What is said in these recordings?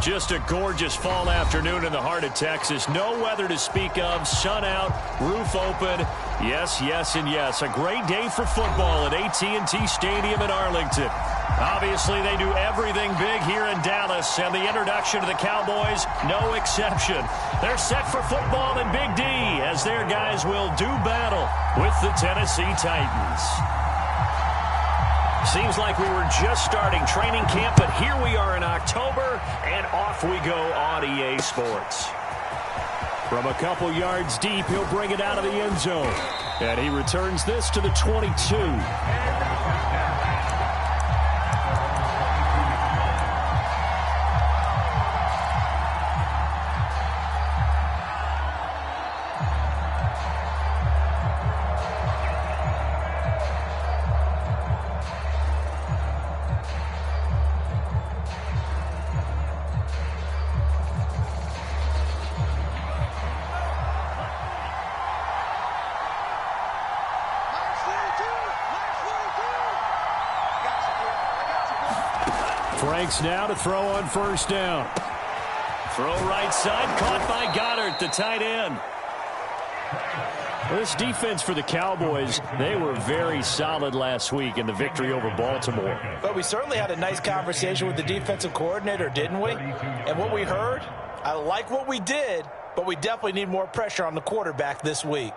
Just a gorgeous fall afternoon in the heart of Texas. No weather to speak of. Sun out, roof open. Yes, yes, and yes. A great day for football at AT&T Stadium in Arlington. Obviously, they do everything big here in Dallas, and the introduction to the Cowboys, no exception. They're set for football in Big D as their guys will do battle with the Tennessee Titans. Seems like we were just starting training camp, but here we are in October, and off we go on EA Sports. From a couple yards deep, he'll bring it out of the end zone. And he returns this to the 22. Franks now to throw on first down. Throw right side, caught by Goddard, the tight end. Well, this defense for the Cowboys, they were very solid last week in the victory over Baltimore. But we certainly had a nice conversation with the defensive coordinator, didn't we? And what we heard, I like what we did, but we definitely need more pressure on the quarterback this week.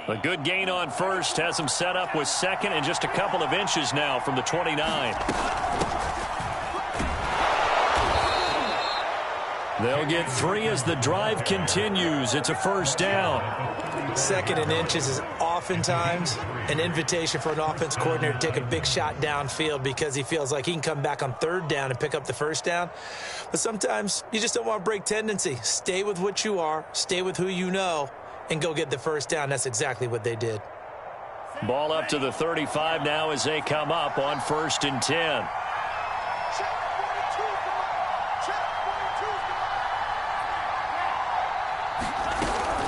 A good gain on first has him set up with second and just a couple of inches now from the 29. They'll get 3 as the drive continues. It's a first down. Second and inches is oftentimes an invitation for an offense coordinator to take a big shot downfield because he feels like he can come back on third down and pick up the first down. But sometimes you just don't want to break tendency. Stay with what you are. Stay with who you know. And go get the first down. That's exactly what they did. Ball up to the 35 now as they come up on 1st and 10.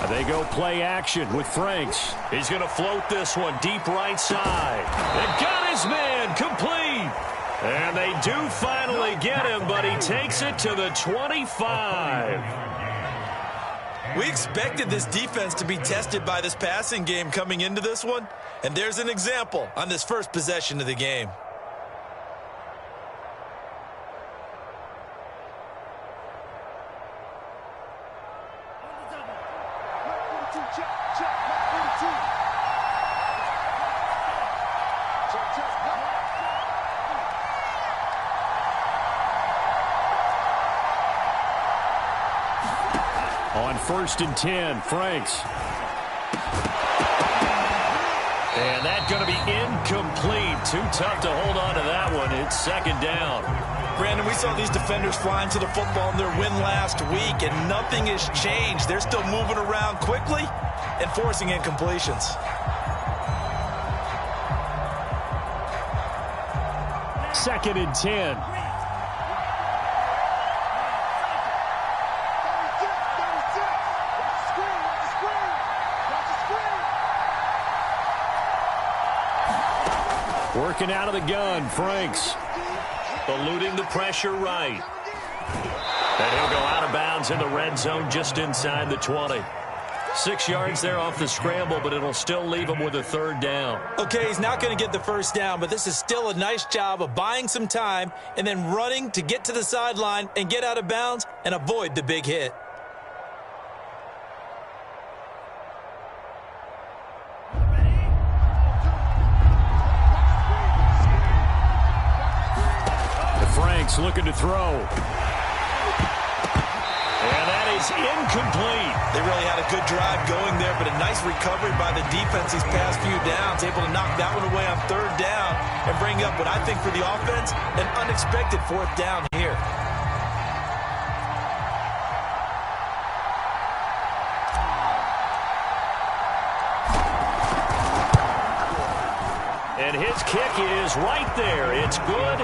They go play action with Franks. He's going to float this one deep right side. They got his man complete. And they do finally get him, but he takes it to the 25. We expected this defense to be tested by this passing game coming into this one, and there's an example on this first possession of the game. On 1st and 10, Franks. And that's going to be incomplete. Too tough to hold on to that one. It's 2nd down. Brandon, we saw these defenders flying to the football in their win last week, and nothing has changed. They're still moving around quickly and forcing incompletions. 2nd and 10. Working out of the gun, Franks. Eluding the pressure right. And he'll go out of bounds in the red zone just inside the 20. 6 yards there off the scramble, but it'll still leave him with a 3rd down. Okay, he's not going to get the first down, but this is still a nice job of buying some time and then running to get to the sideline and get out of bounds and avoid the big hit. Franks looking to throw. And that is incomplete. They really had a good drive going there, but a nice recovery by the defense these past few downs, able to knock that one away on 3rd down and bring up what I think for the offense, an unexpected 4th down here. And his kick is right there. It's good.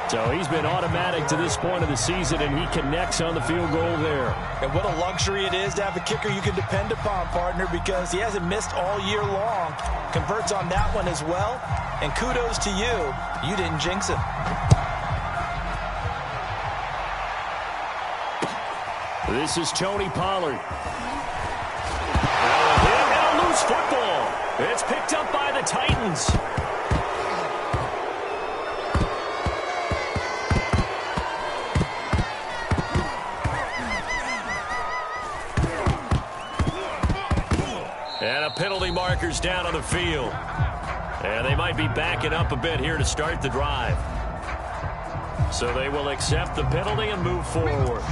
So he's been automatic to this point of the season, and he connects on the field goal there. And what a luxury it is to have a kicker you can depend upon, partner, because he hasn't missed all year long. Converts on that one as well. And kudos to you. You didn't jinx him. This is Tony Pollard. And a loose football. It's picked up by the Titans. And a penalty marker's down on the field. And they might be backing up a bit here to start the drive. So they will accept the penalty and move forward.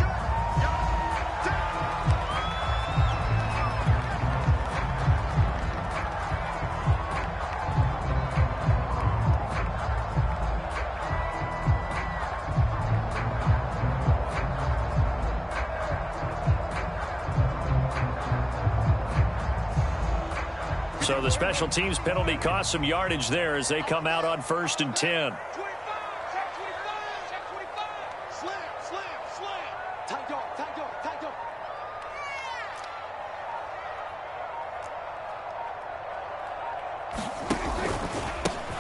So the special teams penalty cost some yardage there as they come out on 1st and 10.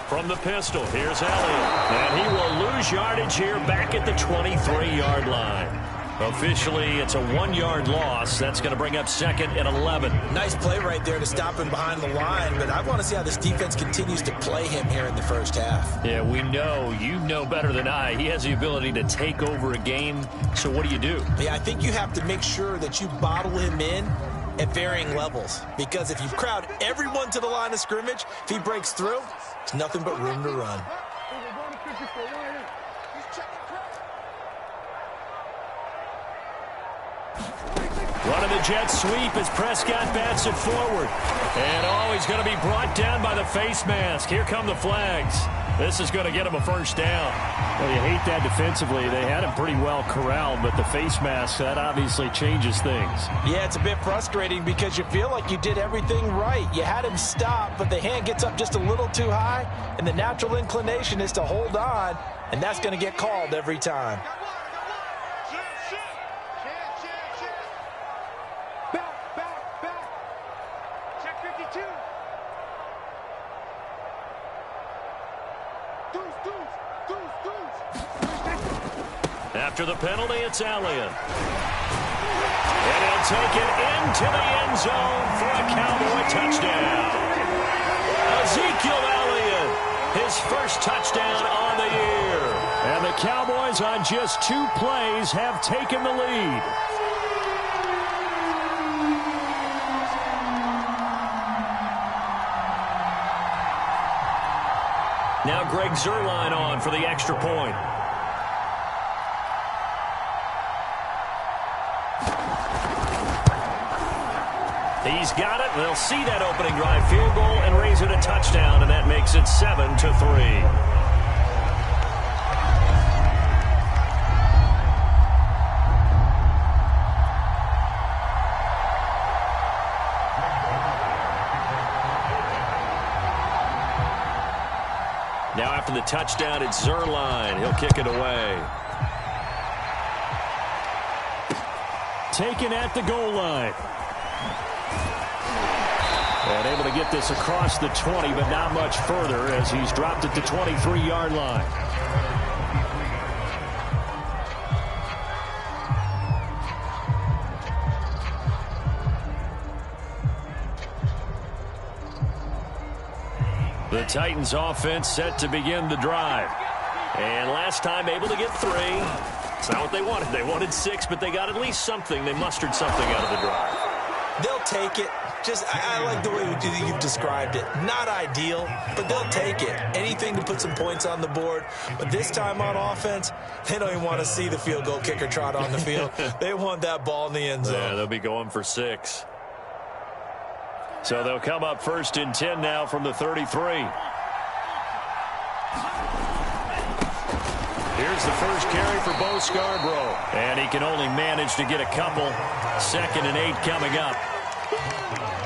From the pistol, here's Elliott. And he will lose yardage here back at the 23-yard line. Officially, it's a 1-yard loss. That's going to bring up 2nd and 11. Nice play right there to stop him behind the line, but I want to see how this defense continues to play him here in the first half. Yeah, we know. You know better than I. He has the ability to take over a game. So what do you do? Yeah, I think you have to make sure that you bottle him in at varying levels, because if you crowd everyone to the line of scrimmage, if he breaks through, it's nothing but room to run. Running the jet sweep as Prescott bats it forward. And he's going to be brought down by the face mask. Here come the flags. This is going to get him a first down. Well, you hate that defensively. They had him pretty well corralled, but the face mask, that obviously changes things. Yeah, it's a bit frustrating because you feel like you did everything right. You had him stop, but the hand gets up just a little too high, and the natural inclination is to hold on, and that's going to get called every time. After the penalty, it's Elliott. And he'll take it into the end zone for a Cowboy touchdown. Ezekiel Elliott, his first touchdown on the year. And the Cowboys on just 2 plays have taken the lead. Now Greg Zuerlein on for the extra point. He's got it. They'll see that opening drive field goal and raise it a touchdown, and that makes it 7-3. Now after the touchdown, it's Zuerlein. He'll kick it away. Taken at the goal line. And able to get this across the 20, but not much further as he's dropped it to 23-yard line. The Titans offense set to begin the drive. And last time able to get 3. It's not what they wanted. They wanted 6, but they got at least something. They mustered something out of the drive. They'll take it. I like the way you've described it. Not ideal, but they'll take it. Anything to put some points on the board. But this time on offense, they don't even want to see the field goal kicker trot on the field. They want that ball in the end zone. Yeah, they'll be going for 6. So they'll come up 1st and 10 now from the 33. Here's the first carry for Bo Scarborough. And he can only manage to get a couple. 2nd and 8 coming up.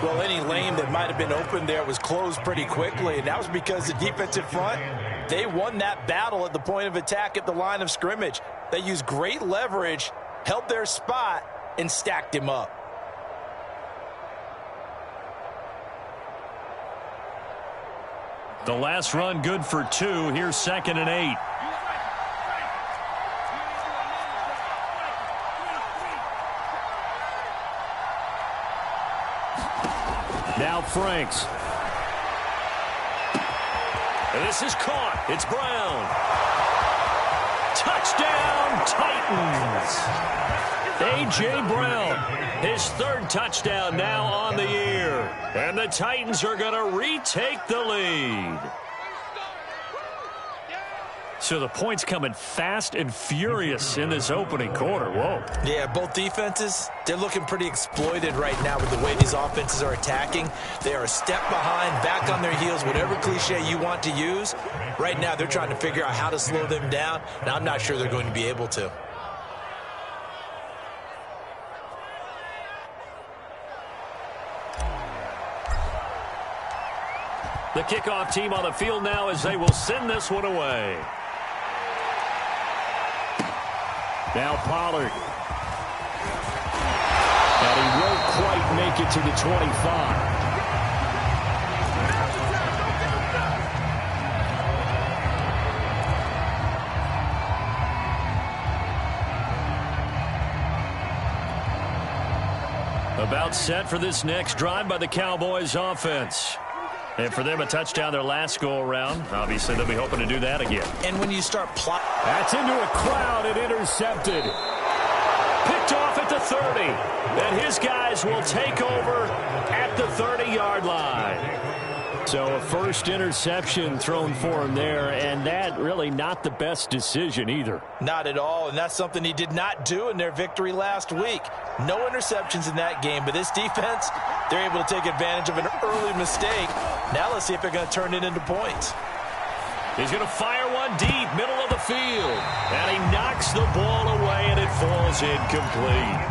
Well, any lane that might have been open there was closed pretty quickly, and that was because the defensive front They won that battle at the point of attack at the line of scrimmage. They used great leverage, held their spot, and stacked him up. The last run good for 2. Here's 2nd and 8. Now Franks. And this is caught. It's Brown. Touchdown, Titans. A.J. Brown, his 3rd touchdown now on the year. And the Titans are going to retake the lead. So the points coming fast and furious in this opening quarter. Whoa. Yeah, both defenses, they're looking pretty exploited right now with the way these offenses are attacking. They are a step behind, back on their heels, whatever cliche you want to use. Right now, they're trying to figure out how to slow them down, and I'm not sure they're going to be able to. The kickoff team on the field now as they will send this one away. Now Pollard. And he won't quite make it to the 25. About set for this next drive by the Cowboys offense. And for them, a touchdown their last go-around. Obviously, they'll be hoping to do that again. And when you start plotting... That's into a crowd and intercepted. Picked off at the 30. And his guys will take over at the 30-yard line. So a first interception thrown for him there, and that really not the best decision either. Not at all, and that's something he did not do in their victory last week. No interceptions in that game, but this defense, they're able to take advantage of an early mistake. Now let's see if they're going to turn it into points. He's going to fire one deep, middle of the field. And he knocks the ball away, and it falls incomplete.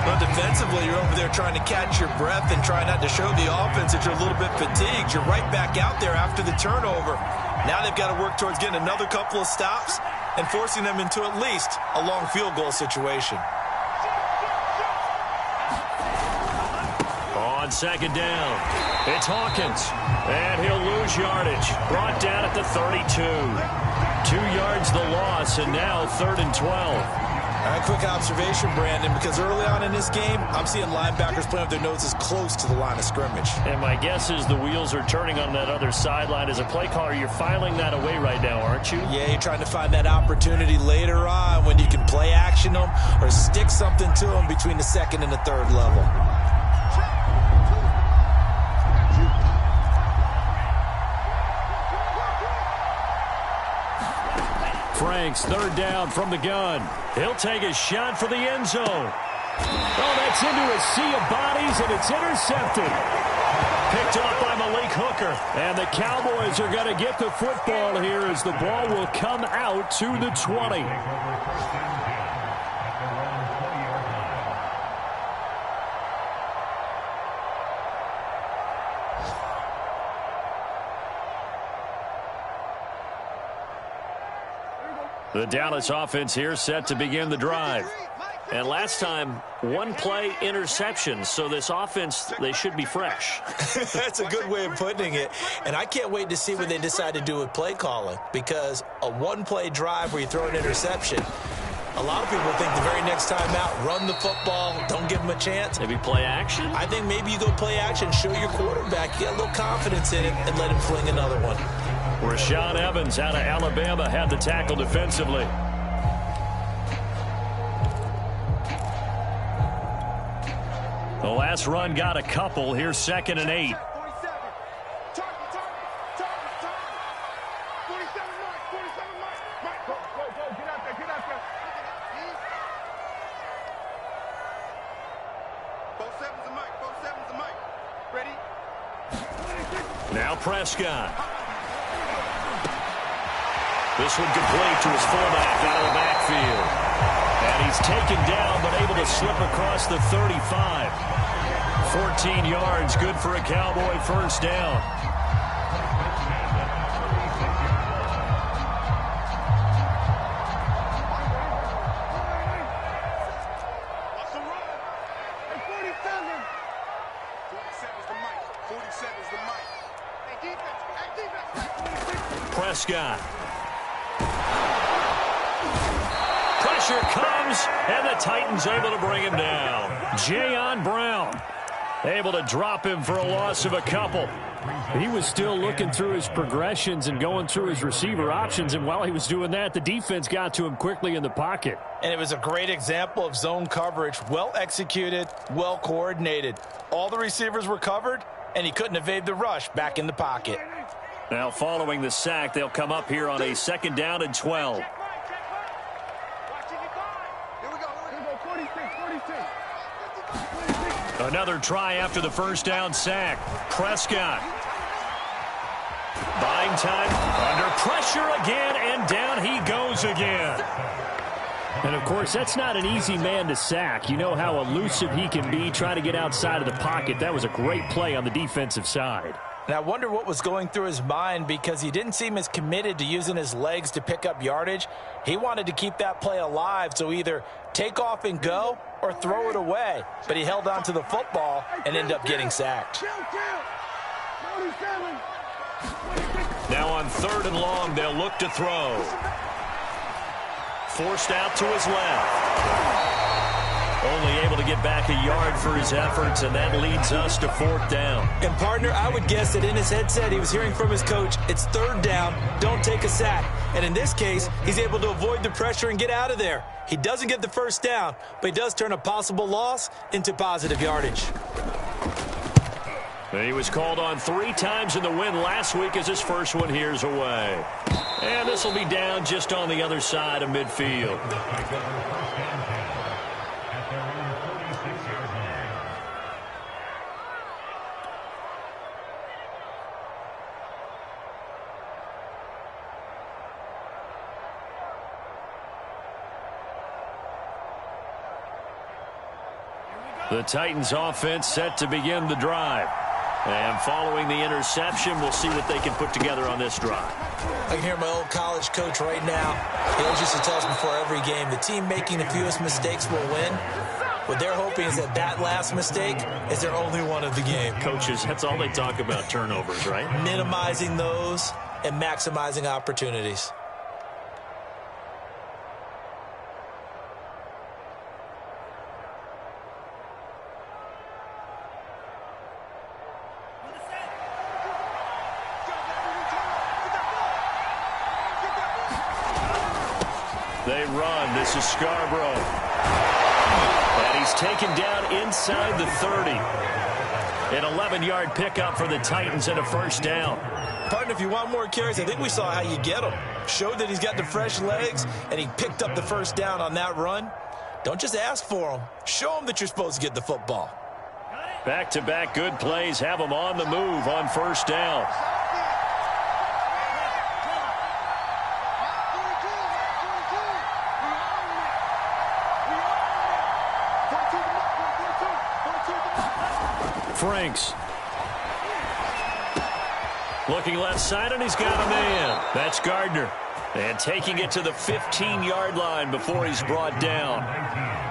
But defensively, you're over there trying to catch your breath and try not to show the offense that you're a little bit fatigued. You're right back out there after the turnover. Now they've got to work towards getting another couple of stops and forcing them into at least a long field goal situation. On 2nd down, it's Hawkins, and he'll lose yardage. Brought down at the 32. 2 yards the loss, and now 3rd and 12. All right, quick observation, Brandon, because early on in this game, I'm seeing linebackers playing with their noses close to the line of scrimmage. And my guess is the wheels are turning on that other sideline. As a play caller, you're filing that away right now, aren't you? Yeah, you're trying to find that opportunity later on when you can play action them or stick something to them between the 2nd and the 3rd level. Franks, 3rd down from the gun. He'll take a shot for the end zone. Oh, that's into a sea of bodies, and it's intercepted. Picked up by Malik Hooker. And the Cowboys are going to get the football here as the ball will come out to the 20. The Dallas offense here set to begin the drive. And last time, 1 play interception. So this offense, they should be fresh. That's a good way of putting it. And I can't wait to see what they decide to do with play calling. Because a 1-play drive where you throw an interception, a lot of people think the very next time out, run the football, don't give them a chance. Maybe play action? I think maybe you go play action, show your quarterback, you get a little confidence in it, and let him fling another one. Rashaan Evans out of Alabama had the tackle defensively. The last run got a couple. Here's 2nd and 8. Now Prescott. This one complete to his fullback out of the backfield. And he's taken down but able to slip across the 35. 14 yards, good for a Cowboy first down. Prescott. Pressure comes, and the Titans able to bring him down. Jayon Brown able to drop him for a loss of a couple. He was still looking through his progressions and going through his receiver options, and while he was doing that, the defense got to him quickly in the pocket. And it was a great example of zone coverage. Well executed, well coordinated. All the receivers were covered, and he couldn't evade the rush back in the pocket. Now following the sack, they'll come up here on a 2nd down and 12. Another try after the 1st down sack. Prescott. Buying time, under pressure again, and down he goes again. And, of course, that's not an easy man to sack. You know how elusive he can be, trying to get outside of the pocket. That was a great play on the defensive side. And I wonder what was going through his mind, because he didn't seem as committed to using his legs to pick up yardage. He wanted to keep that play alive, so either take off and go or throw it away. But he held on to the football and ended up getting sacked. Now on 3rd and long, they'll look to throw. Forced out to his left. Only able to get back a yard for his efforts, and that leads us to 4th down. And, partner, I would guess that in his headset he was hearing from his coach, it's 3rd down, don't take a sack. And in this case, he's able to avoid the pressure and get out of there. He doesn't get the 1st down, but he does turn a possible loss into positive yardage. He was called on 3 times in the win last week, as his first one here's away. And this will be down just on the other side of midfield. The Titans offense set to begin the drive. And following the interception, we'll see what they can put together on this drive. I can hear my old college coach right now. He always used to tell us before every game, the team making the fewest mistakes will win. What they're hoping is that that last mistake is their only one of the game. Coaches, that's all they talk about, turnovers, right? Minimizing those and maximizing opportunities. They run. This is Scarborough. And he's taken down inside the 30. An 11-yard pickup for the Titans and a 1st down. Partner, if you want more carries, I think we saw how you get them. Showed that he's got the fresh legs, and he picked up the 1st down on that run. Don't just ask for them. Show them that you're supposed to get the football. Back-to-back good plays have them on the move on 1st down. Franks. Looking left side, and he's got a man. That's Gardner. And taking it to the 15-yard line before he's brought down.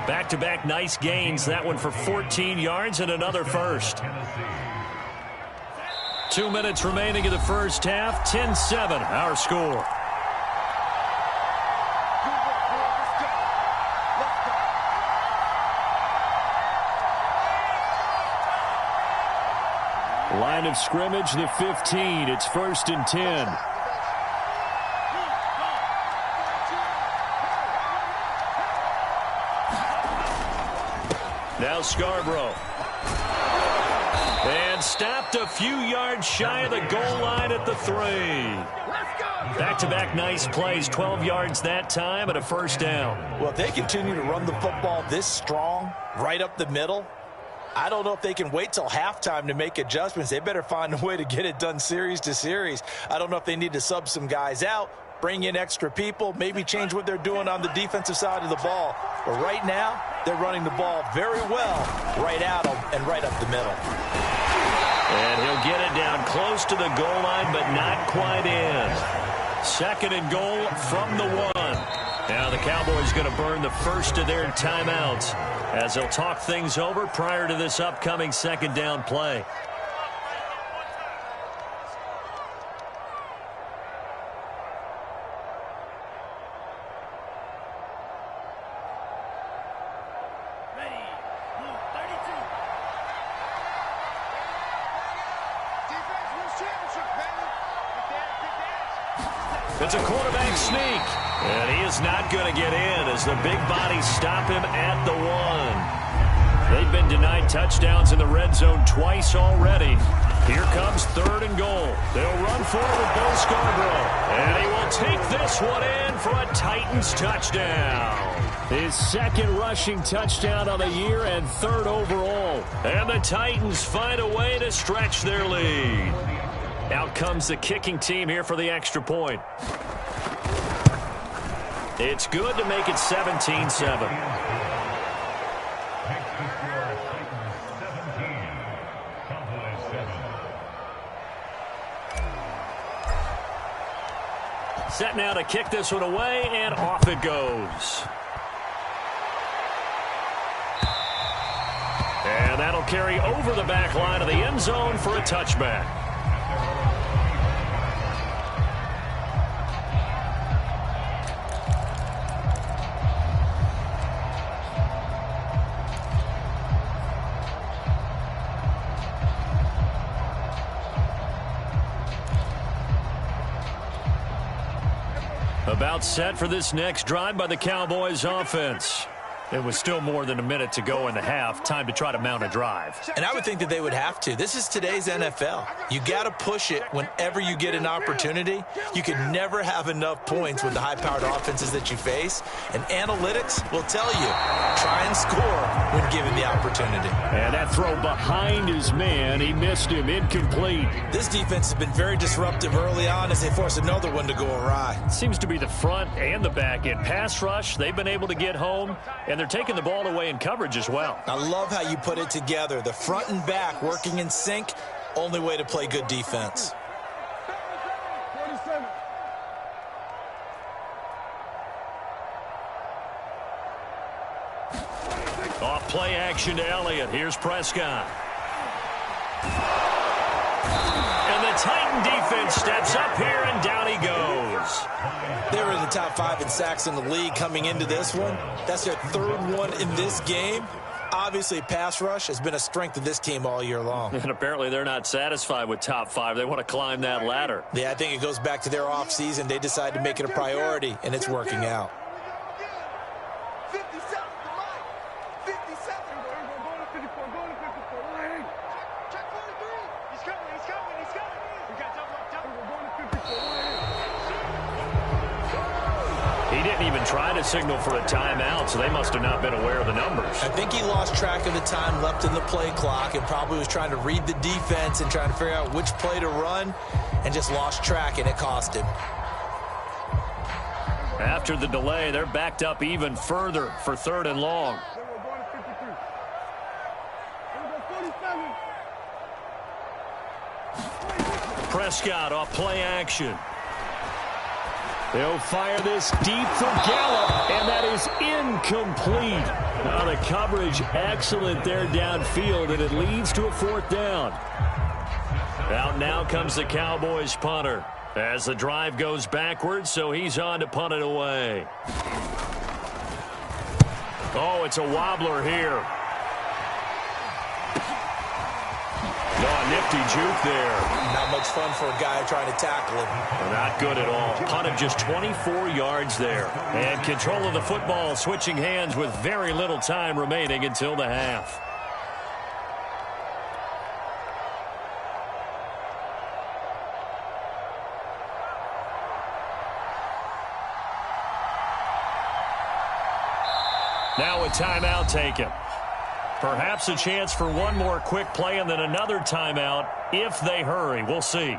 Back-to-back nice gains. That one for 14 yards and another 1st. 2 minutes remaining in the 1st half. 10-7, our score. Line of scrimmage, the 15. It's 1st and 10. Now Scarborough. And stopped a few yards shy of the goal line at the 3. Back-to-back nice plays, 12 yards that time and a 1st down. Well, if they continue to run the football this strong, right up the middle, I don't know if they can wait till halftime to make adjustments. They better find a way to get it done series to series. I don't know if they need to sub some guys out, bring in extra people, maybe change what they're doing on the defensive side of the ball. But right now, they're running the ball very well right at them and right up the middle. And he'll get it down close to the goal line, but not quite in. 2nd and goal from the 1. Now the Cowboys going to burn the 1st of their timeouts as they'll talk things over prior to this upcoming 2nd down play. It's a quarterback sneak. And he is not going to get in as the big bodies stop him at the 1. They've been denied touchdowns in the red zone twice already. Here comes 3rd and goal. They'll run forward with Bo Scarborough. And he will take this one in for a Titans touchdown. His 2nd rushing touchdown of the year and 3rd overall. And the Titans find a way to stretch their lead. Out comes the kicking team here for the extra point. It's good to make it 17-7. Set now to kick this one away, and off it goes. And that'll carry over the back line of the end zone for a touchback. About set for this next drive by the Cowboys offense. It was still more than a minute to go in the half. Time to try to mount a drive. And I would think that they would have to. This is today's NFL. You got to push it whenever you get an opportunity. You can never have enough points with the high-powered offenses that you face. And analytics will tell you, try and score when given the opportunity. And that throw behind his man, he missed him, incomplete. This defense has been very disruptive early on as they force another one to go awry. Seems to be the front and the back end. Pass rush, they've been able to get home, and they're taking the ball away in coverage as well. I love how you put it together. The front and back working in sync, only way to play good defense. Off play action to Elliott. Here's Prescott. And the Titan defense steps up here, and down he goes. They were in the top 5 in sacks in the league coming into this one. That's their 3rd one in this game. Obviously, pass rush has been a strength of this team all year long. And apparently they're not satisfied with top 5. They want to climb that ladder. Yeah, I think it goes back to their offseason. They decided to make it a priority, and it's working out. He didn't even try to signal for a timeout, so they must have not been aware of the numbers. I think he lost track of the time left in the play clock and probably was trying to read the defense and trying to figure out which play to run and just lost track, and it cost him. After the delay, they're backed up even further for 3rd and long. Prescott off play action. They'll fire this deep for Gallup, and that is incomplete. Now the coverage excellent there downfield, and it leads to a 4th down. Out now comes the Cowboys punter as the drive goes backwards, so he's on to punt it away. Oh, it's a wobbler here. Oh, nifty juke there. Not much fun for a guy trying to tackle him. Not good at all. Punted just 24 yards there. And control of the football switching hands with very little time remaining until the half. Now a timeout taken. Perhaps a chance for one more quick play and then another timeout if they hurry. We'll see.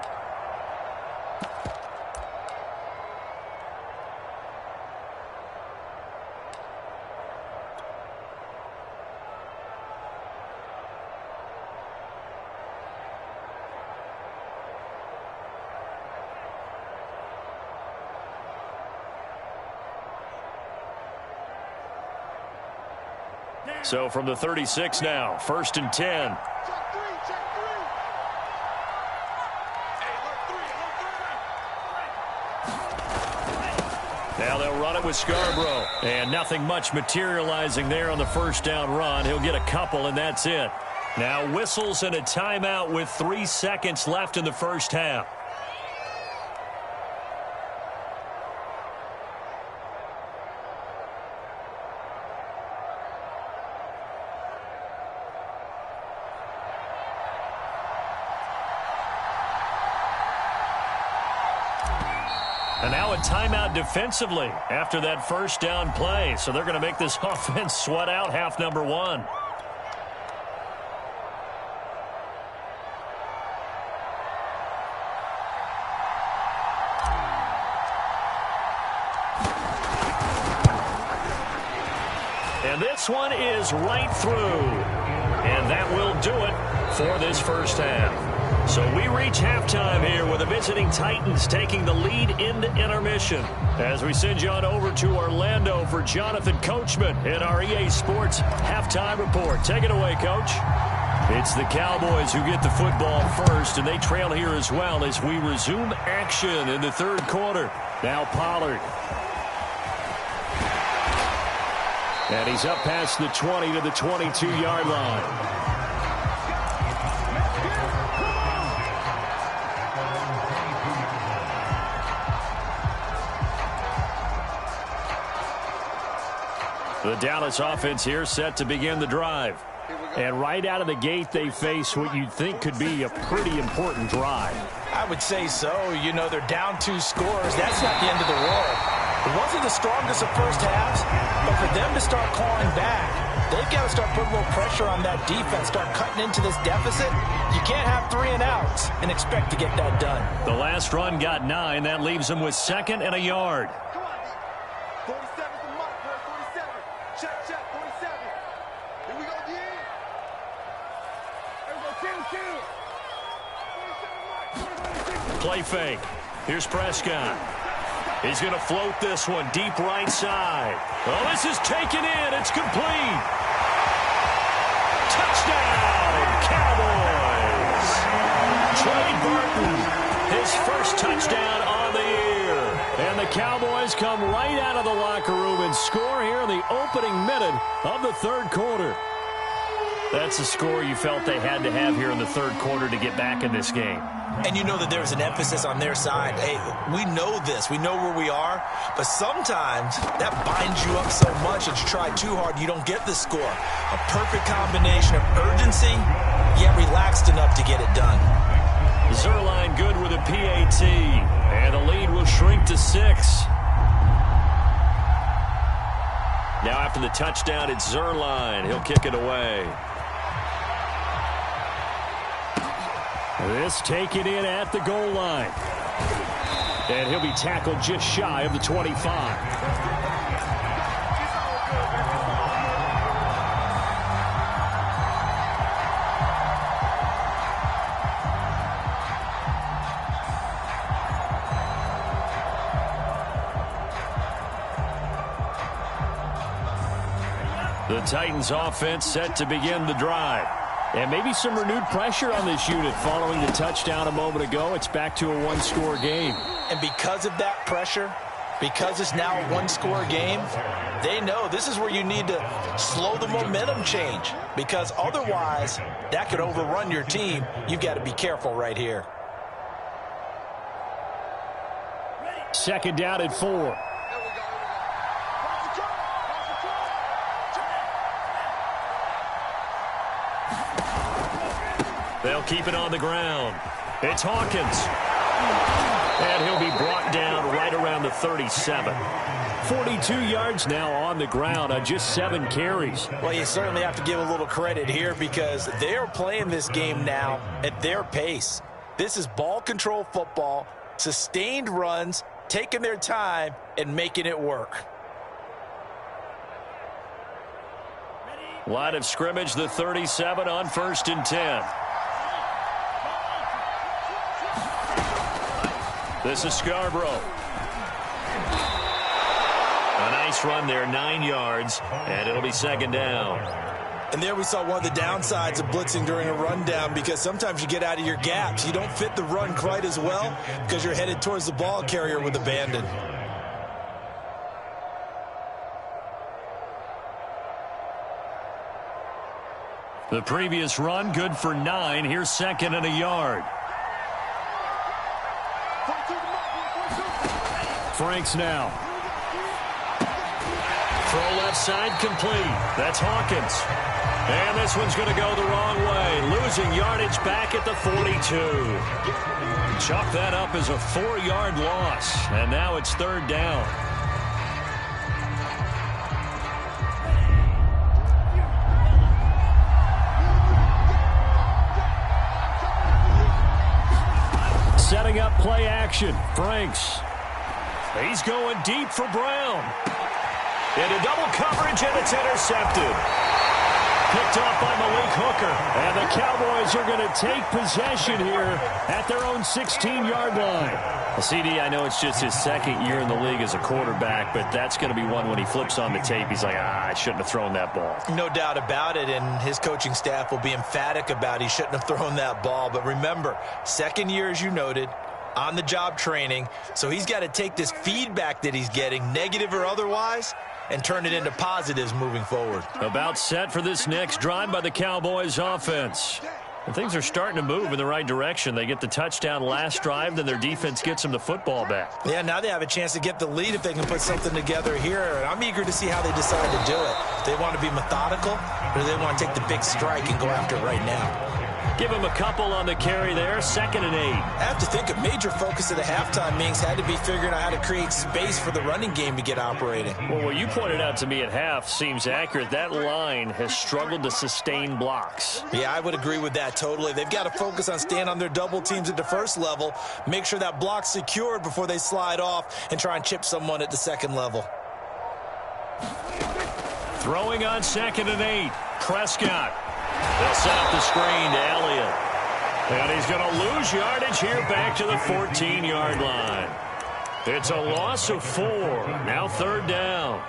So from the 36 now, 1st and 10. Now they'll run it with Scarborough. And nothing much materializing there on the 1st down run. He'll get a couple, and that's it. Now whistles and a timeout with 3 seconds left in the 1st half. And now a timeout defensively after that first down play. So they're going to make this offense sweat out half number one. And this one is right through. And that will do it for this first half. So we reach halftime here with the visiting Titans taking the lead into intermission. As we send you on over to Orlando for Jonathan Coachman in our EA Sports halftime report. Take it away, Coach. It's the Cowboys who get the football first, and they trail here as well as we resume action in the third quarter. Now Pollard. And he's up past the 20 to the 22-yard line. The Dallas offense here set to begin the drive. And right out of the gate, they face what you'd think could be a pretty important drive. I would say so. You know, they're down 2 scores. That's not the end of the world. It wasn't the strongest of first halves, but for them to start clawing back, they've got to start putting a little pressure on that defense, start cutting into this deficit. You can't have 3 and outs and expect to get that done. The last run got 9. That leaves them with 2nd and a yard. Play fake. Here's Prescott. He's going to float this one deep right side. Oh, this is taken in. It's complete. Touchdown, Cowboys. Trey Burton, his first touchdown on the year. And the Cowboys come right out of the locker room and score here in the opening minute of the third quarter. That's a score you felt they had to have here in the third quarter to get back in this game. And you know that there's an emphasis on their side. Hey, we know this. We know where we are. But sometimes that binds you up so much that you try too hard, you don't get the score. A perfect combination of urgency, yet relaxed enough to get it done. Zerline good with a PAT. And the lead will shrink to 6. Now after the touchdown, it's Zerline. He'll kick it away. This taken in at the goal line. And he'll be tackled just shy of the 25. The Titans offense set to begin the drive. And maybe some renewed pressure on this unit following the touchdown a moment ago. It's back to a 1-score game. And because of that pressure, because it's now a 1-score game, they know this is where you need to slow the momentum change. Because otherwise, that could overrun your team. You've got to be careful right here. 2nd down at 4. They'll keep it on the ground. It's Hawkins. And he'll be brought down right around the 37. 42 yards now on the ground on just 7 carries. Well, you certainly have to give a little credit here because they're playing this game now at their pace. This is ball control football, sustained runs, taking their time and making it work. Line of scrimmage, the 37 on 1st and 10. This is Scarborough. A nice run there, 9 yards, and it'll be 2nd down. And there we saw one of the downsides of blitzing during a rundown because sometimes you get out of your gaps. You don't fit the run quite as well because you're headed towards the ball carrier with abandon. The previous run, good for 9. Here's 2nd and a yard. Franks now. Throw left side complete. That's Hawkins. And this one's going to go the wrong way. Losing yardage back at the 42. Chalk that up as a 4-yard loss. And now it's 3rd down. Setting up play action. Franks. He's going deep for Brown. Into double coverage, and it's intercepted. Picked off by Malik Hooker. And the Cowboys are going to take possession here at their own 16-yard line. Well, CD, I know it's just his 2nd year in the league as a quarterback, but that's going to be one when he flips on the tape. He's like, I shouldn't have thrown that ball. No doubt about it, and his coaching staff will be emphatic about he shouldn't have thrown that ball. But remember, 2nd year, as you noted, on-the-job training, so he's got to take this feedback that he's getting, negative or otherwise, and turn it into positives moving forward. About set for this next drive by the Cowboys offense. And things are starting to move in the right direction. They get the touchdown last drive, then their defense gets them the football back. Yeah, now they have a chance to get the lead if they can put something together here. And I'm eager to see how they decide to do it. If they want to be methodical, or do they want to take the big strike and go after it right now? Give him a couple on the carry there, 2nd and 8. I have to think a major focus of the halftime meetings had to be figuring out how to create space for the running game to get operating. Well, what you pointed out to me at half seems accurate. That line has struggled to sustain blocks. Yeah, I would agree with that totally. They've got to focus on staying on their double teams at the first level, make sure that block's secured before they slide off and try and chip someone at the 2nd level. Throwing on 2nd and 8. Prescott. They'll set up the screen to Elliott. And he's going to lose yardage here back to the 14-yard line. It's a loss of 4. Now 3rd down.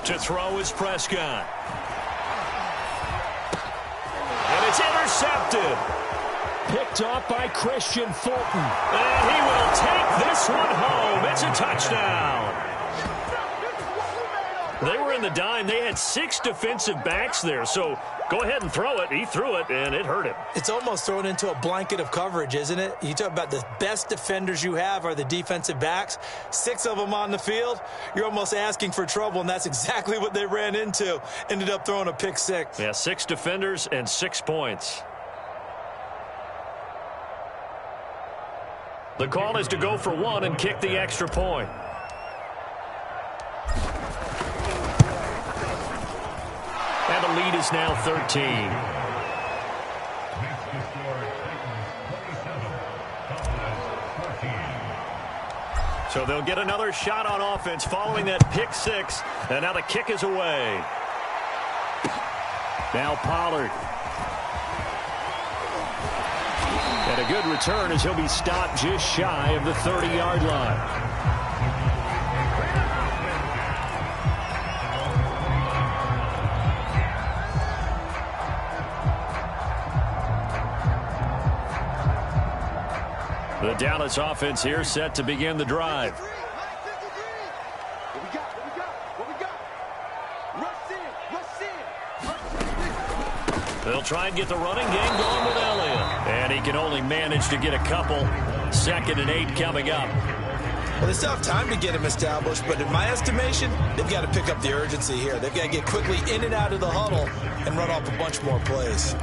To throw is Prescott. And it's intercepted. Picked off by Christian Fulton. And he will take this one home. It's a touchdown. They were in the dime. They had 6 defensive backs there. So go ahead and throw it. He threw it, and it hurt him. It's almost thrown into a blanket of coverage, isn't it? You talk about the best defenders you have are the defensive backs. 6 of them on the field. You're almost asking for trouble, and that's exactly what they ran into. Ended up throwing a pick 6. Yeah, 6 defenders and 6 points. The call is to go for 1 and kick the extra point. And the lead is now 13. So they'll get another shot on offense following that pick 6. And now the kick is away. Now Pollard. And a good return as he'll be stopped just shy of the 30-yard line. The Dallas offense here set to begin the drive. They'll try and get the running game going with Elliott. And he can only manage to get a couple. 2nd and 8 coming up. Well, they still have time to get him established, but in my estimation, they've got to pick up the urgency here. They've got to get quickly in and out of the huddle and run off a bunch more plays.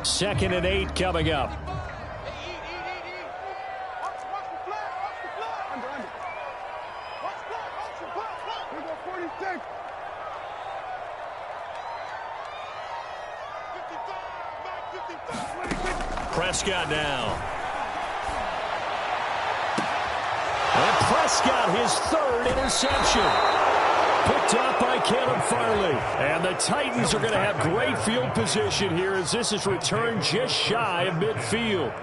2nd and 8 coming up. Prescott now. And Prescott, his 3rd interception. Picked up by Caleb Farley. And the Titans are going to have great field position here as this is returned just shy of midfield.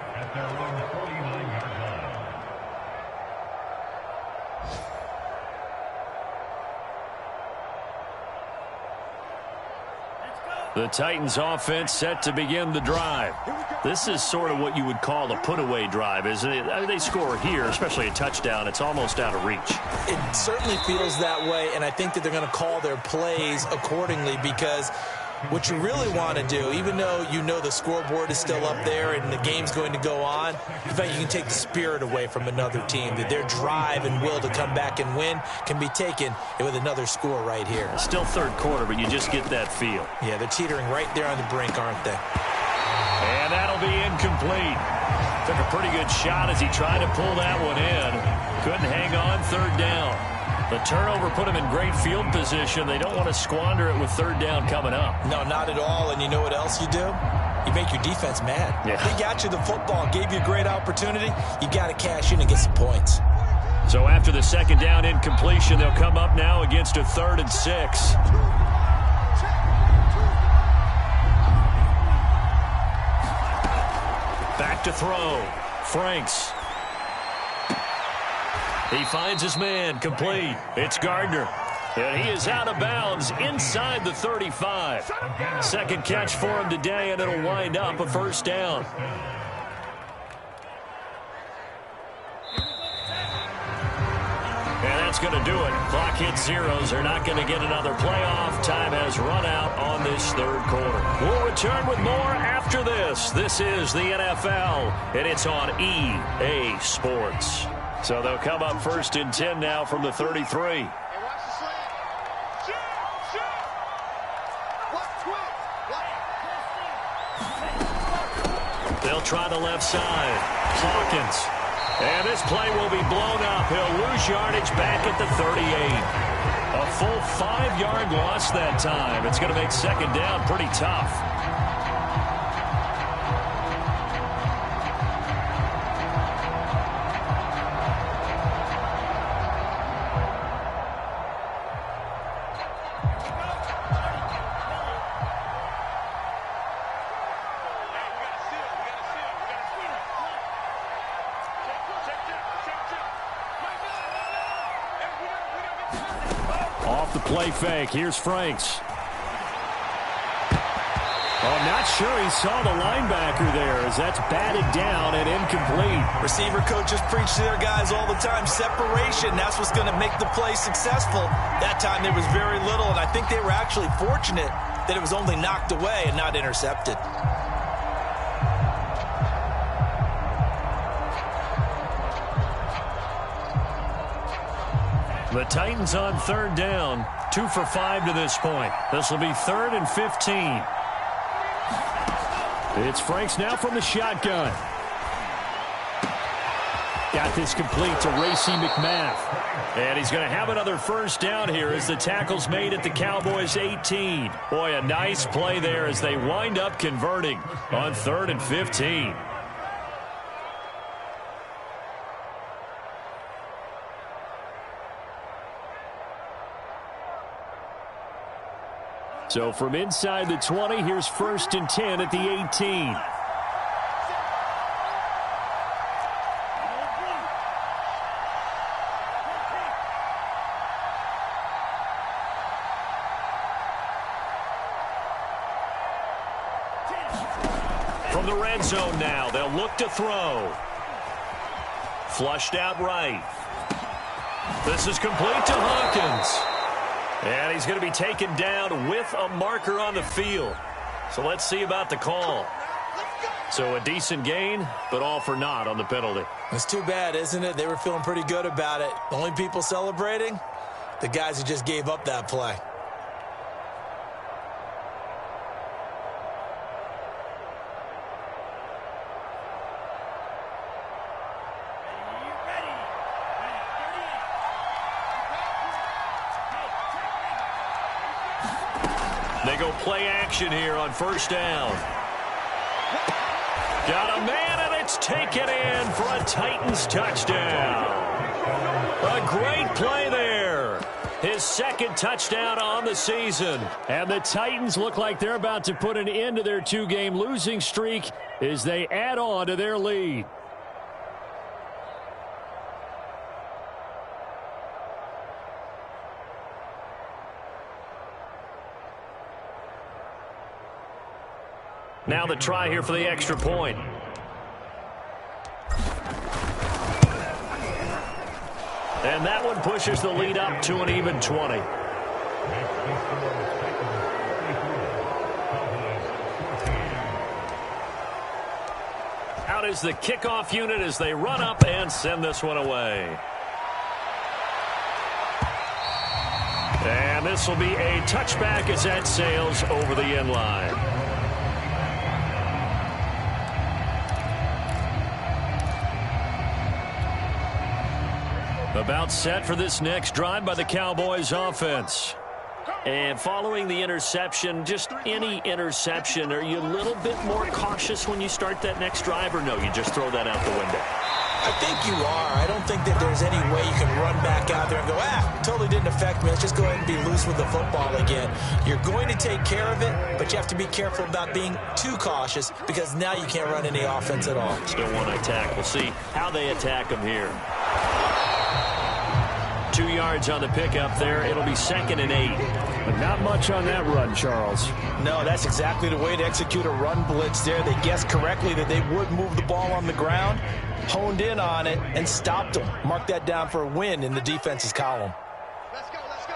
The The Titans offense set to begin the drive. This is sort of what you would call a put-away drive, isn't it? I mean, they score here, especially a touchdown. It's almost out of reach. It certainly feels that way, and I think that they're going to call their plays accordingly, because what you really want to do, even though you know the scoreboard is still up there and the game's going to go on, in fact, you can take the spirit away from another team, that their drive and will to come back and win can be taken with another score right here. It's still third quarter, but you just get that feel. Yeah, they're teetering right there on the brink, aren't they? And that'll be incomplete. Took a pretty good shot as he tried to pull that one in. Couldn't hang on, third down. The turnover put him in great field position. They don't want to squander it with third down coming up. No, not at all. And you know what else you do? You make your defense mad. Yeah. They got you the football, gave you a great opportunity. You got to cash in and get some points. So after the second down incompletion, they'll come up now against a 3rd and 6. Back to throw. Franks. He finds his man, complete. It's Gardner. And he is out of bounds inside the 35. Second catch for him today, and it'll wind up a first down. And that's going to do it. Clock hits zeros. They're not going to get another playoff. Time has run out on this third quarter. We'll return with more after this. This is the NFL, and it's on EA Sports. So they'll come up 1st and 10 now from the 33. They'll try the left side. Hawkins. And this play will be blown up. He'll lose yardage back at the 38. A full 5-yard loss that time. It's going to make second down pretty tough. Off the play fake. Here's Franks. Oh, not sure he saw the linebacker there, as that's batted down and incomplete. Receiver coaches preach to their guys all the time. Separation, that's what's going to make the play successful. That time there was very little, and I think they were actually fortunate that it was only knocked away and not intercepted. The Titans on 3rd down. 2 for 5 to this point. This will be 3rd and 15. It's Franks now from the shotgun. Got this complete to Racey McMath. And he's going to have another first down here as the tackle's made at the Cowboys' 18. Boy, a nice play there as they wind up converting on 3rd and 15. So from inside the 20, here's 1st and 10 at the 18. From the red zone now, they'll look to throw. Flushed out right. This is complete to Hawkins. And he's going to be taken down with a marker on the field. So let's see about the call. So a decent gain, but all for naught on the penalty. It's too bad, isn't it? They were feeling pretty good about it. The only people celebrating, the guys who just gave up that play. They go play action here on 1st down. Got a man, and it's taken in for a Titans touchdown. A great play there. His 2nd touchdown on the season. And the Titans look like they're about to put an end to their 2-game losing streak as they add on to their lead. Now the try here for the extra point. And that one pushes the lead up to an even 20. Out is the kickoff unit as they run up and send this one away. And this will be a touchback as that sails over the end line. About set for this next drive by the Cowboys offense. And following the interception, just any interception, are you a little bit more cautious when you start that next drive, or no, you just throw that out the window? I think you are. I don't think that there's any way you can run back out there and go, totally didn't affect me. Let's just go ahead and be loose with the football again. You're going to take care of it, but you have to be careful about being too cautious because now you can't run any offense at all. Still want to attack. We'll see how they attack them here. 2 yards on the pickup there. It'll be 2nd and 8. But not much on that run, Charles. No, that's exactly the way to execute a run blitz there. They guessed correctly that they would move the ball on the ground, honed in on it, and stopped them. Mark that down for a win in the defense's column. Let's go, let's go.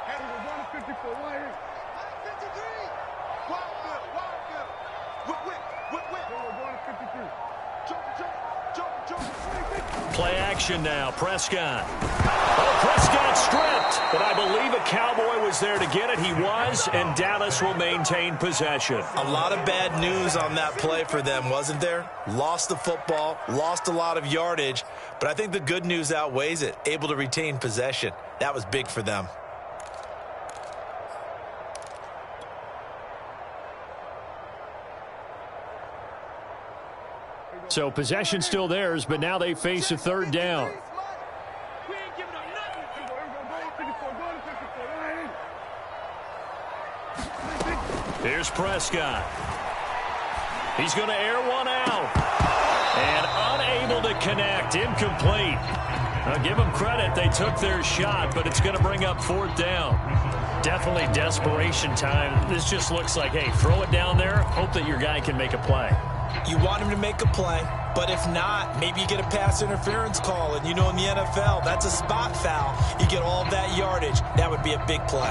Hey, we're going to 54 right here. 53. Wild field. Whip. We're going to 53. Jump. Play action now. Prescott. Oh, Prescott stripped. But I believe a Cowboy was there to get it. He was, and Dallas will maintain possession. A lot of bad news on that play for them, wasn't there? Lost the football, lost a lot of yardage, but I think the good news outweighs it. Able to retain possession. That was big for them. So possession still theirs, but now they face a 3rd down. We ain't giving up nothing. Here's Prescott. He's going to air one out. And unable to connect. Incomplete. Now give them credit. They took their shot, but it's going to bring up 4th down. Definitely desperation time. This just looks like, hey, throw it down there. Hope that your guy can make a play. You want him to make a play, but if not, maybe you get a pass interference call. And you know in the NFL, that's a spot foul. You get all that yardage. That would be a big play.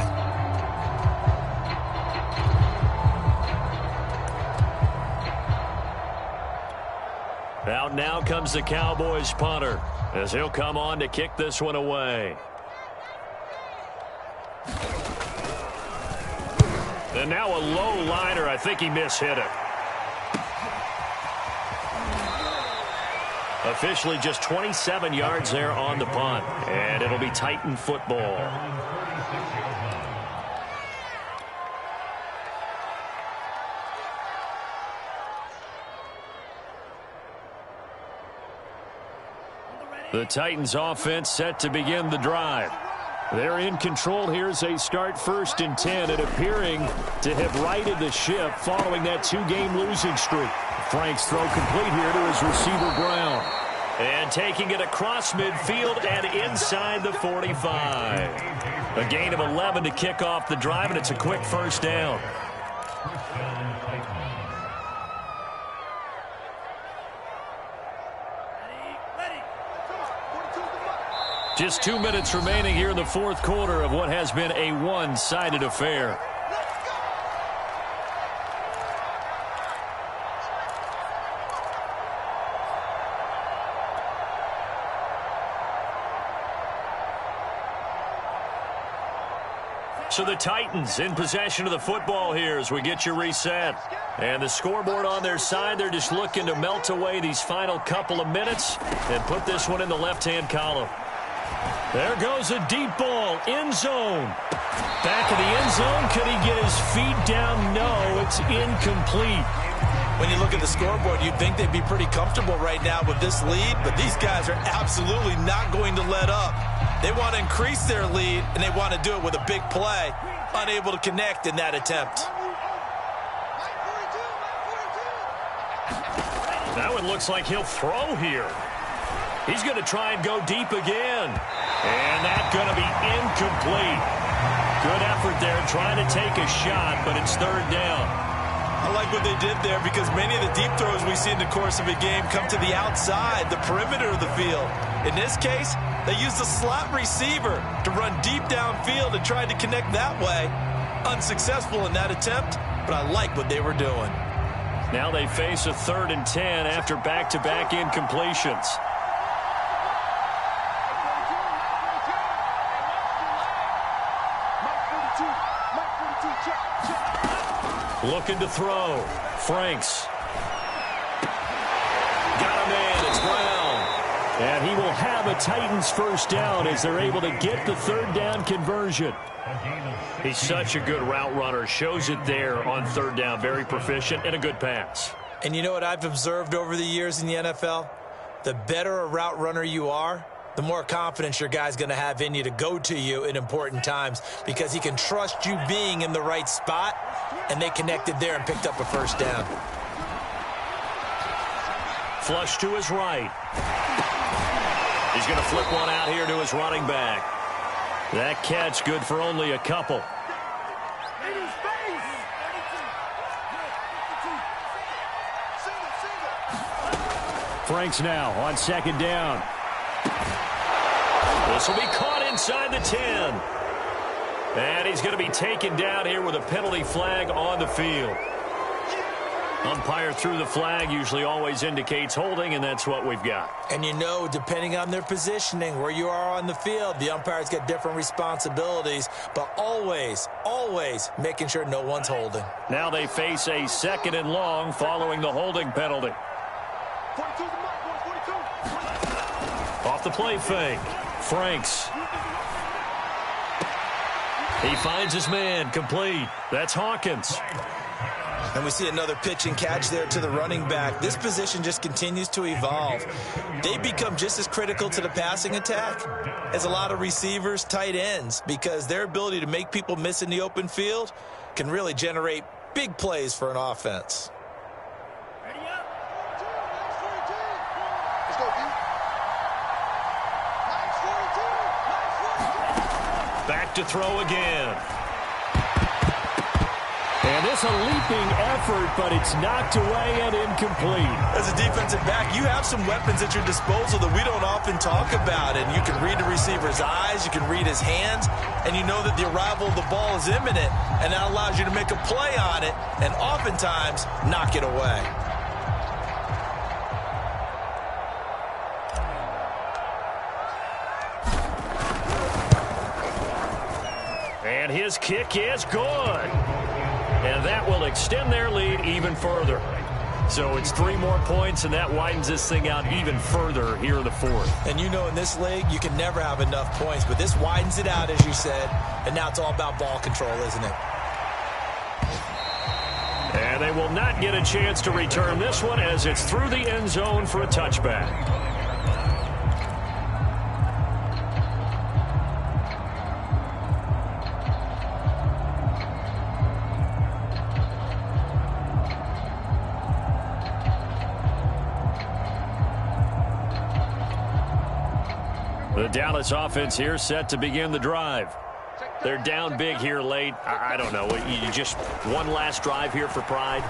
Out now comes the Cowboys punter as he'll come on to kick this one away. And now a low liner. I think he mishit it. Officially just 27 yards there on the punt. And it'll be Titan football. The Titans offense set to begin the drive. They're in control here as they start 1st and 10 and appearing to have righted the ship following that 2-game losing streak. Frank's throw complete here to his receiver Brown. And taking it across midfield and inside the 45. A gain of 11 to kick off the drive, and it's a quick 1st down. Just 2 minutes remaining here in the 4th quarter of what has been a one-sided affair. So the Titans in possession of the football here as we get you reset. And the scoreboard on their side, they're just looking to melt away these final couple of minutes and put this one in the left-hand column. There goes a deep ball, end zone. Back of the end zone, could he get his feet down? No, it's incomplete. When you look at the scoreboard, you'd think they'd be pretty comfortable right now with this lead, but these guys are absolutely not going to let up. They want to increase their lead, and they want to do it with a big play. Unable to connect in that attempt. Now it looks like he'll throw here. He's going to try and go deep again. And that's going to be incomplete. Good effort there trying to take a shot, but it's 3rd down. I like what they did there because many of the deep throws we see in the course of a game come to the outside, the perimeter of the field. In this case, they used a slot receiver to run deep downfield and tried to connect that way. Unsuccessful in that attempt, but I like what they were doing. Now they face a 3rd and 10 after back-to-back incompletions. Looking to throw. Franks. Got a man. It's Brown. And he will have a Titans first down as they're able to get the 3rd down conversion. He's such a good route runner. Shows it there on 3rd down. Very proficient and a good pass. And you know what I've observed over the years in the NFL? The better a route runner you are, the more confidence your guy's going to have in you to go to you in important times because he can trust you being in the right spot, and they connected there and picked up a first down. Flush to his right. He's going to flip one out here to his running back. That catch good for only a couple. Franks now on 2nd down. This will be caught inside the 10. And he's going to be taken down here with a penalty flag on the field. Umpire threw the flag, usually always indicates holding, and that's what we've got. And you know, depending on their positioning, where you are on the field, the umpires get different responsibilities, but always, always making sure no one's holding. Now they face a 2nd and long following the holding penalty. 42 the mark, 42. Off the play fake. Franks. He finds his man, complete. That's Hawkins. And we see another pitch and catch there to the running back. This position just continues to evolve. They become just as critical to the passing attack as a lot of receivers, tight ends, because their ability to make people miss in the open field can really generate big plays for an offense. Ready up. Let's go, D. Back to throw again. And this a leaping effort, but it's knocked away and incomplete. As a defensive back, you have some weapons at your disposal that we don't often talk about. And you can read the receiver's eyes, you can read his hands, and you know that the arrival of the ball is imminent, and that allows you to make a play on it and oftentimes knock it away. And his kick is good. And that will extend their lead even further. So it's 3 more points, and that widens this thing out even further here in the 4th. And you know in this league, you can never have enough points, but this widens it out, as you said, and now it's all about ball control, isn't it? And they will not get a chance to return this one as it's through the end zone for a touchback. The Dallas offense here set to begin the drive. They're down big here late. I don't know. You just one last drive here for pride?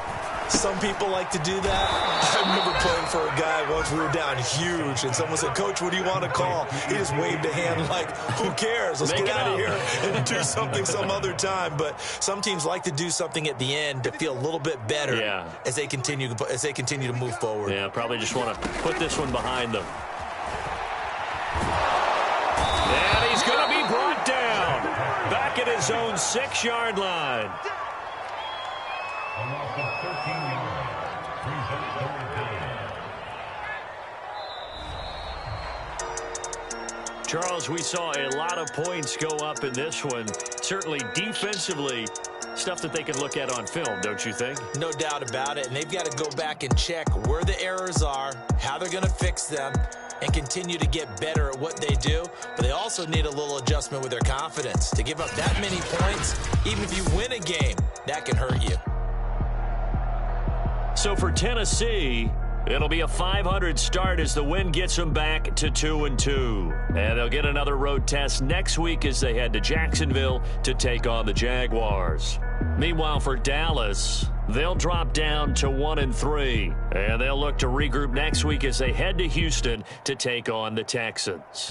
Some people like to do that. I remember playing for a guy once. We were down huge, and someone said, "Coach, what do you want to call?" He just waved a hand like, "Who cares? Let's get out of here and do something some other time." But some teams like to do something at the end to feel a little bit better as they continue to move forward. Yeah, probably just want to put this one behind them. And he's going to be brought down back at his own 6-yard line. Charles, we saw a lot of points go up in this one. Certainly defensively, stuff that they can look at on film, don't you think? No doubt about it. And they've got to go back and check where the errors are, how they're going to fix them, and continue to get better at what they do. But they also need a little adjustment with their confidence. To give up that many points, even if you win a game, that can hurt you. So for Tennessee, it'll be a .500 start as the win gets them back to 2-2. And they'll get another road test next week as they head to Jacksonville to take on the Jaguars. Meanwhile, for Dallas, They'll drop down to 1-3, and they'll look to regroup next week as they head to Houston to take on the Texans.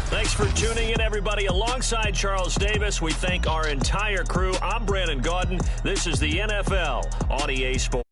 Thanks for tuning in, everybody. Alongside Charles Davis, we thank our entire crew. I'm Brandon Gaudin. This is the NFL on EA Sports.